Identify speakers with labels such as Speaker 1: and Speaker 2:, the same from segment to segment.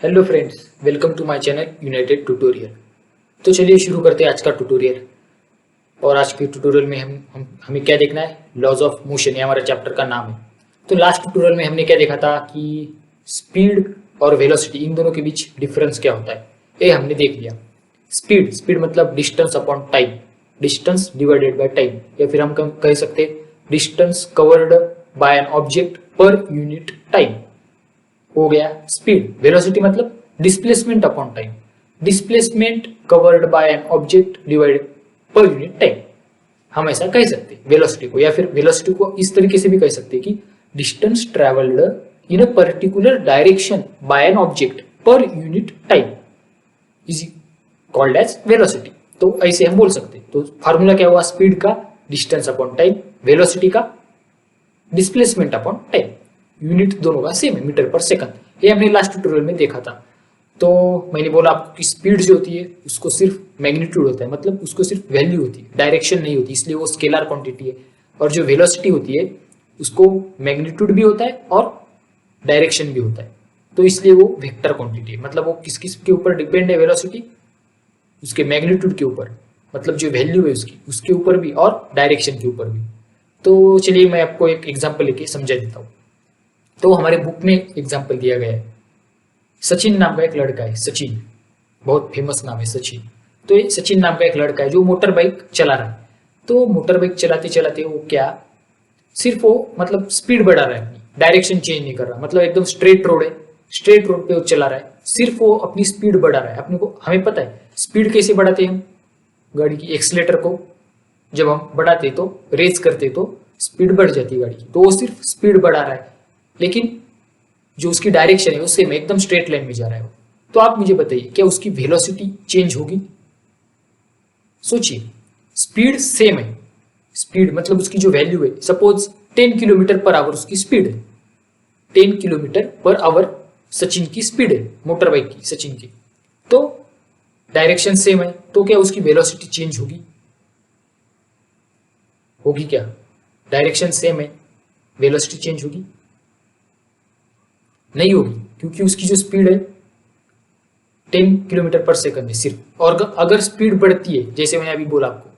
Speaker 1: Hello friends, welcome to my channel United Tutorial. तो चलिए शुरू करते हैं आज का ट्यूटोरियल। और आज के ट्यूटोरियल में हमें क्या देखना है, लॉज ऑफ मोशन, ये हमारा चैप्टर का नाम है। तो लास्ट ट्यूटोरियल में हमने क्या देखा था कि स्पीड और वेलोसिटी, इन दोनों के बीच डिफरेंस क्या होता है, ये हमने देख लिया। स्पीड स्पीड मतलब distance upon time, distance divided by time, या फिर हम कह सकते हैं distance covered by an object per unit time हो गया स्पीड। वेलोसिटी मतलब displacement upon time, displacement covered by an object divided पर यूनिट टाइम, हम ऐसा कह सकते हैं वेलोसिटी को। या फिर वेलोसिटी को इस तरीके से भी कह सकते हैं कि distance travelled in a particular direction by an object per unit time is called as velocity. तो ऐसे हम बोल सकते हैं। तो फार्मूला क्या हुआ, स्पीड का डिस्टेंस अपॉन टाइम, वेलोसिटी का डिस्प्लेसमेंट अपॉन टाइम। यूनिट दोनों का सेम है, मीटर पर सेकंड। ये हमने लास्ट ट्यूटोरियल में देखा था। तो मैंने बोला आपको कि स्पीड जो होती है उसको सिर्फ मैग्नीट्यूड होता है, मतलब उसको सिर्फ वैल्यू होती है, डायरेक्शन नहीं होती, इसलिए वो स्केलर क्वांटिटी है। और जो वेलोसिटी होती है उसको मैग्नीट्यूड भी होता है और डायरेक्शन भी होता है, तो इसलिए वो वेक्टर क्वांटिटी है। मतलब वो किस किस के ऊपर डिपेंड है, वेलोसिटी उसके मैग्नीट्यूड के ऊपर, मतलब जो वैल्यू है उसकी, उसके ऊपर भी, और डायरेक्शन के ऊपर भी। तो चलिए मैं आपको एक एग्जाम्पल लेके समझा देता हूँ। तो हमारे बुक में एग्जाम्पल दिया गया है, सचिन नाम का एक लड़का है, सचिन, बहुत फेमस नाम है सचिन। तो ये सचिन नाम का एक लड़का है जो मोटर बाइक चला रहा है। तो मोटर बाइक चलाते चलाते वो क्या, सिर्फ वो मतलब स्पीड बढ़ा रहा है, अपनी डायरेक्शन चेंज नहीं कर रहा, मतलब एकदम स्ट्रेट रोड है, स्ट्रेट रोड पे वो चला रहा है, सिर्फ वो अपनी स्पीड बढ़ा रहा है। अपने को हमें पता है स्पीड कैसे बढ़ाते हैं हम, गाड़ी की एक्सीलेटर को जब हम बढ़ाते तो, रेस करते तो स्पीड बढ़ जाती है गाड़ी की। तो वो सिर्फ स्पीड बढ़ा रहा है, लेकिन जो उसकी डायरेक्शन है उससे में एकदम स्ट्रेट लाइन में जा रहा है वो। तो आप मुझे बताइए क्या उसकी वेलोसिटी चेंज होगी? सोचिए, स्पीड सेम है, स्पीड मतलब उसकी जो वैल्यू है, सपोज 10 किलोमीटर पर आवर उसकी स्पीड है, 10 किलोमीटर पर आवर सचिन की स्पीड है मोटर बाइक की, सचिन की। तो डायरेक्शन सेम है, तो क्या उसकी वेलोसिटी चेंज होगी? होगी क्या? डायरेक्शन सेम है, वेलोसिटी चेंज होगी? नहीं होगी, क्योंकि उसकी जो स्पीड है 10 किलोमीटर पर सेकंड है सिर्फ। और अगर स्पीड बढ़ती है, जैसे मैंने अभी बोला आपको,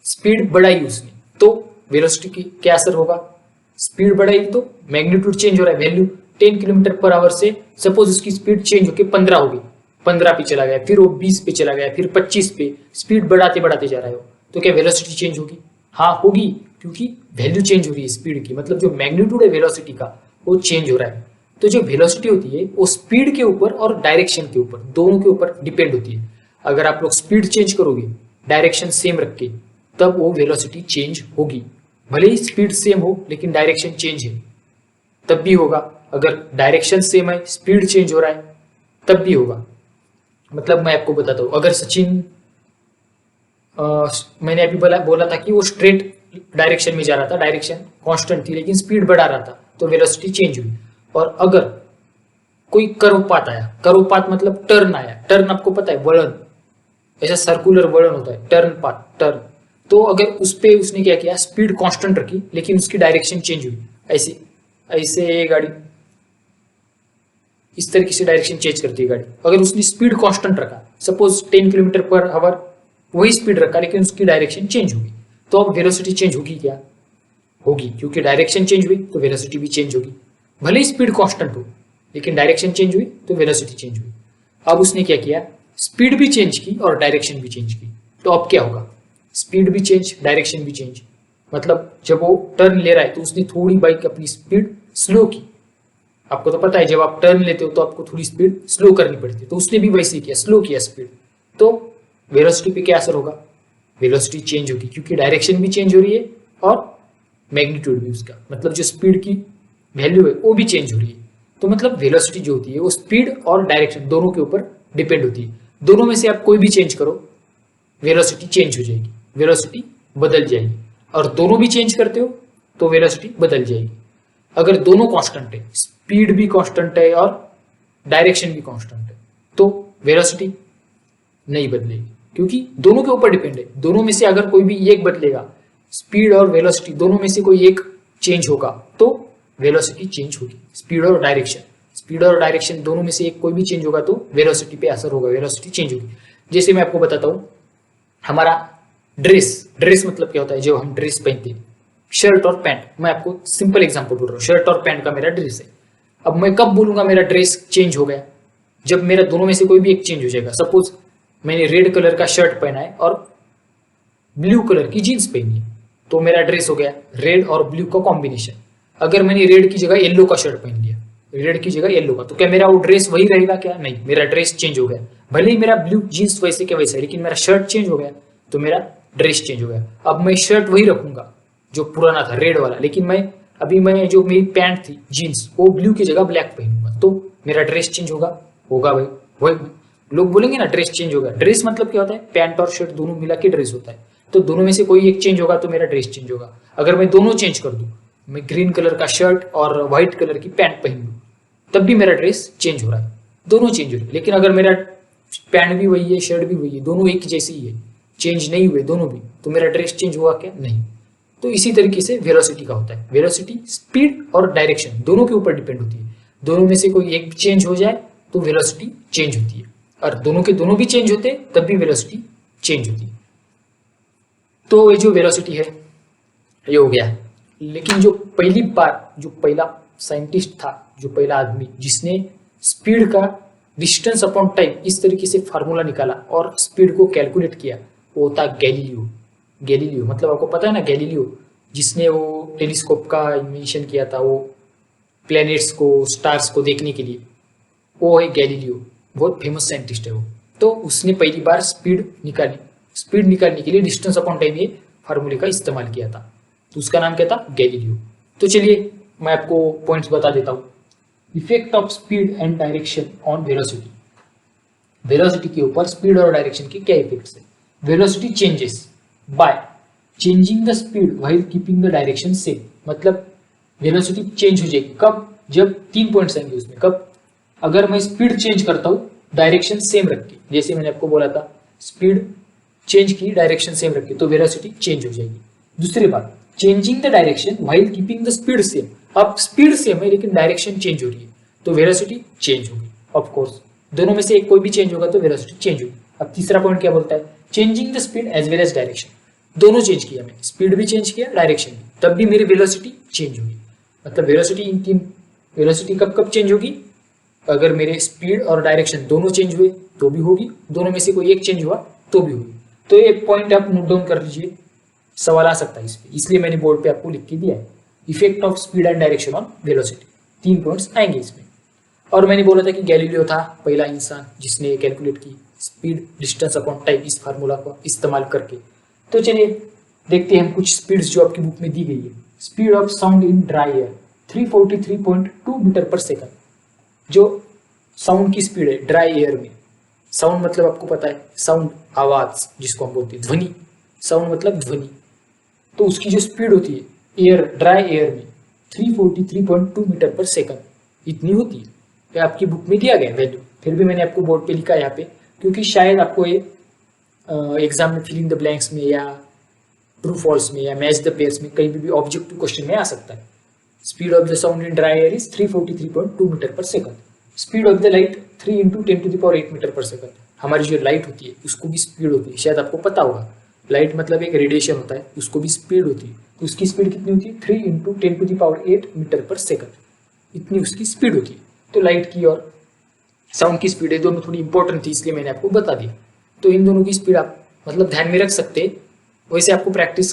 Speaker 1: स्पीड बढ़ाई उसने, तो वेलोसिटी की क्या असर होगा? स्पीड बढ़ाई तो मैग्नीट्यूड चेंज हो रहा है, वैल्यू 10 किलोमीटर पर आवर से सपोज उसकी स्पीड चेंज होकर 15 हो गई, 15 पे चला गया, फिर वो 20 पे चला गया, फिर 25 पे, स्पीड बढ़ाते बढ़ाते जा रहा है वो, तो क्या वेलोसिटी चेंज होगी? हाँ होगी, क्योंकि वैल्यू चेंज हो रही है स्पीड की, मतलब जो मैग्नीट्यूड है वेलोसिटी का वो चेंज हो रहा है। तो जो वेलोसिटी होती है वो स्पीड के ऊपर और डायरेक्शन के ऊपर, दोनों के ऊपर डिपेंड होती है। अगर आप लोग स्पीड चेंज करोगे डायरेक्शन सेम रख के, तब वो वेलोसिटी चेंज होगी। भले ही स्पीड सेम हो लेकिन डायरेक्शन चेंज है, तब भी होगा। अगर डायरेक्शन सेम है, स्पीड चेंज हो रहा है, तब भी होगा। मतलब मैं आपको बताता हूँ, अगर सचिन मैंने अभी बोला था कि वो स्ट्रेट डायरेक्शन में जा रहा था, डायरेक्शन कांस्टेंट थी लेकिन स्पीड बढ़ा रहा था, तो वेलोसिटी चेंज हुई। और अगर कोई कर्वपात आया, कर्वपात मतलब टर्न आया, टर्न आपको पता है, वळन, ऐसा सर्कुलर वळन होता है, टर्न पाथ, टर्न। तो अगर उस पे उसने क्या किया, स्पीड कांस्टेंट रखी लेकिन उसकी डायरेक्शन चेंज हुई, ऐसे ऐसे गाड़ी इस तरीके से डायरेक्शन चेंज करती है गाड़ी। अगर उसने स्पीड कांस्टेंट रखा, सपोज 10 किलोमीटर पर आवर वही स्पीड रखा, लेकिन उसकी डायरेक्शन चेंज होगी, तो अब वेलोसिटी चेंज होगी क्या? होगी, क्योंकि डायरेक्शन चेंज हुई तो वेलोसिटी भी चेंज होगी। भले ही स्पीड कांस्टेंट हो लेकिन डायरेक्शन चेंज हुई तो वेलोसिटी चेंज हुई। अब उसने क्या किया, स्पीड भी चेंज की और डायरेक्शन भी चेंज की, तो अब क्या होगा? स्पीड भी चेंज, डायरेक्शन भी चेंज। मतलब जब वो टर्न ले रहा है तो उसने थोड़ी बाइक अपनी स्पीड स्लो की। आपको तो पता है जब आप टर्न लेते हो तो आपको थोड़ी स्पीड स्लो करनी पड़ती है, तो उसने भी वैसे ही किया, स्लो किया स्पीड। तो वेलोसिटी पे क्या असर होगा? वेलोसिटी चेंज होगी, क्योंकि डायरेक्शन भी चेंज हो रही है और मैग्नीट्यूड भी उसका, मतलब जो स्पीड की वैल्यू है वो भी चेंज हो रही है। तो मतलब वेलोसिटी जो होती है वो स्पीड और डायरेक्शन दोनों के ऊपर डिपेंड होती है। दोनों में से आप कोई भी चेंज करो, वेलोसिटी चेंज हो जाएगी, वेलोसिटी बदल जाएगी। और दोनों भी चेंज करते हो तो वेलोसिटी बदल जाएगी। अगर दोनों कांस्टेंट है, स्पीड भी कांस्टेंट है और डायरेक्शन भी कांस्टेंट है, तो वेलोसिटी नहीं बदलेगी, क्योंकि दोनों के ऊपर डिपेंड है। दोनों में से अगर कोई भी एक बदलेगा, स्पीड और वेलोसिटी दोनों में से कोई एक चेंज होगा, तो वेलोसिटी चेंज होगी, स्पीड और डायरेक्शन। स्पीड और डायरेक्शन दोनों में से एक कोई भी चेंज होगा तो वेलोसिटी पे असर होगा, वेलोसिटी चेंज होगी। जैसे मैं आपको बताता हूँ, हमारा ड्रेस मतलब क्या होता है, जो हम ड्रेस पहनते हैं, शर्ट और पैंट। मैं आपको सिंपल एग्जांपल बोल रहा हूँ, शर्ट और पैंट का मेरा ड्रेस है। अब मैं कब बोलूंगा मेरा ड्रेस चेंज हो गया, जब मेरा दोनों में से कोई भी एक चेंज हो जाएगा। सपोज मैंने रेड कलर का शर्ट पहना है और ब्लू कलर की जीन्स पहनी है, तो मेरा ड्रेस हो गया रेड और ब्लू का कॉम्बिनेशन। अगर मैंने रेड की जगह येलो का शर्ट पहन लिया, रेड की जगह येलो का, तो क्या मेरा वो ड्रेस वही रहेगा क्या? नहीं, मेरा ड्रेस चेंज हो गया। भले ही मेरा ब्लू जीन्स वैसे के वैसे है, लेकिन मेरा शर्ट चेंज हो गया तो मेरा ड्रेस चेंज हो गया। अब मैं शर्ट वही रखूंगा जो पुराना था रेड वाला, लेकिन मैं जो मेरी पैंट थी जीन्स वो ब्लू की जगह ब्लैक पहनूंगा, तो मेरा ड्रेस चेंज होगा भाई। वही लोग बोलेंगे ना ड्रेस चेंज होगा। ड्रेस मतलब क्या होता है, पैंट और शर्ट दोनों मिला के ड्रेस होता है। तो दोनों में से कोई एक चेंज होगा तो मेरा ड्रेस चेंज होगा। अगर मैं दोनों चेंज कर दूं, मैं ग्रीन कलर का शर्ट और व्हाइट कलर की पैंट पहन लूं, तब भी मेरा ड्रेस चेंज हो रहा है, दोनों चेंज हो रहे हैं। लेकिन अगर मेरा पैंट भी वही है, शर्ट भी वही है, दोनों एक जैसे ही है, चेंज नहीं हुए दोनों भी, तो मेरा ड्रेस चेंज हुआ क्या? नहीं। तो इसी तरीके से वेलोसिटी का होता है। वेलोसिटी स्पीड और डायरेक्शन दोनों के ऊपर डिपेंड होती है। दोनों में से कोई एक चेंज हो जाए तो वेलोसिटी चेंज होती है, और दोनों के दोनों भी चेंज होते हैं तब भी वेलोसिटी चेंज होती है। तो ये जो वेलोसिटी है ये हो गया। लेकिन जो पहली बार जो पहला साइंटिस्ट था, जो पहला आदमी जिसने स्पीड का डिस्टेंस अपॉन टाइम इस तरीके से फार्मूला निकाला और स्पीड को कैलकुलेट किया, वो था गैलीलियो। मतलब आपको पता है ना गैलीलियो, जिसने वो टेलीस्कोप का इन्वेंशन किया था, वो प्लैनेट्स को स्टार्स को देखने के लिए, वो है गैलीलियो। बहुत फेमस साइंटिस्ट है वो। तो उसने पहली बार स्पीड निकालने के लिए डिस्टेंस अपॉन टाइम ये फार्मूले का इस्तेमाल किया था, तो उसका नाम क्या था? गैलीलियो। तो चलिए मैं आपको पॉइंट्स बता देता हूँ। Effect of speed and direction on velocity. Velocity के ऊपर स्पीड और डायरेक्शन के क्या इफेक्ट्स है? Velocity changes by changing the speed while keeping the direction same. मतलब वेलोसिटी चेंज हो जाएगी कब? जब 3 पॉइंट्स आएंगे उसमें। कब? अगर मैं स्पीड चेंज करता हूँ डायरेक्शन सेम रख के, जैसे मैंने आपको बोला था स्पीड चेंज की डायरेक्शन सेम रख के, तो वेलोसिटी चेंज हो जाएगी। दूसरी बात, changing the direction while keeping the speed same. अब स्पीड सेम है लेकिन डायरेक्शन चेंज हो रही है, तो वेलोसिटी चेंज होगी। ऑफ कोर्स दोनों में से एक कोई भी चेंज होगा तो वेलोसिटी चेंज होगी। अब तीसरा पॉइंट क्या बोलता है? Changing the speed as well as direction. दोनों चेंज किया मैंने, स्पीड भी चेंज किया, डायरेक्शन भी, तब भी मेरी वेलोसिटी चेंज होगी। मतलब वेलोसिटी कब कब चेंज होगी? अगर मेरे स्पीड और डायरेक्शन दोनों चेंज हुए तो भी होगी, दोनों में से कोई एक चेंज हुआ तो भी होगी। तो ये पॉइंट आप नोट डाउन कर लीजिए, सवाल आ सकता है इस पे, इसलिए मैंने बोर्ड पे आपको लिख के दिया है। Effect of speed and direction on velocity, 3 points आएंगे इसमें। और मैंने बोला था कि गैलीलियो था पहला इंसान जिसने कैलकुलेट की स्पीड डिस्टेंस अपॉन टाइम इस फार्मूला को इस्तेमाल करके। तो चलिए देखते हैं हम कुछ स्पीड्स जो आपकी बुक में दी गई है। Speed of sound in dry air 343.2 metre per second. जो साउंड की स्पीड है ड्राई एयर में, साउंड मतलब आपको पता है साउंड, आवाज जिसको हम बोलते हैं, ध्वनि, साउंड मतलब ध्वनि। तो उसकी जो स्पीड होती है एयर, ड्राई एयर में 343.2 मीटर पर सेकंड इतनी होती है। ये आपकी बुक में दिया गया वैल्यू, फिर भी मैंने आपको बोर्ड पे लिखा है यहाँ पे, क्योंकि शायद आपको ये एग्जाम में फिलिंग द ब्लैंक्स में या ट्रू फॉल्स में या मैच द पेयर्स में कहीं भी ऑब्जेक्टिव क्वेश्चन में आ सकता है। Speed of the sound in dry air is 343.2 metre per second. Speed of the light 3 × 10⁸ metre per second. हमारी जो लाइट होती है उसको भी स्पीड होती है, शायद आपको पता होगा। लाइट मतलब एक रेडिएशन होता है, उसको भी स्पीड होती है। तो उसकी स्पीड कितनी होती है? 3 × 10⁸ मीटर पर सेकंड, इतनी उसकी स्पीड होती है। तो लाइट की और साउंड की स्पीड है दोनों थोड़ी इंपॉर्टेंट थी, इसलिए मैंने आपको बता दिया। तो इन दोनों की स्पीड आप मतलब ध्यान में रख सकते हैं, वैसे आपको प्रैक्टिस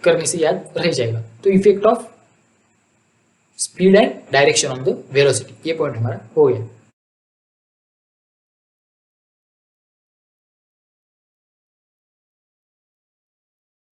Speaker 1: करने से याद रह जाएगा। तो effect of speed and direction on the velocity, ये पॉइंट हमारा हो गया।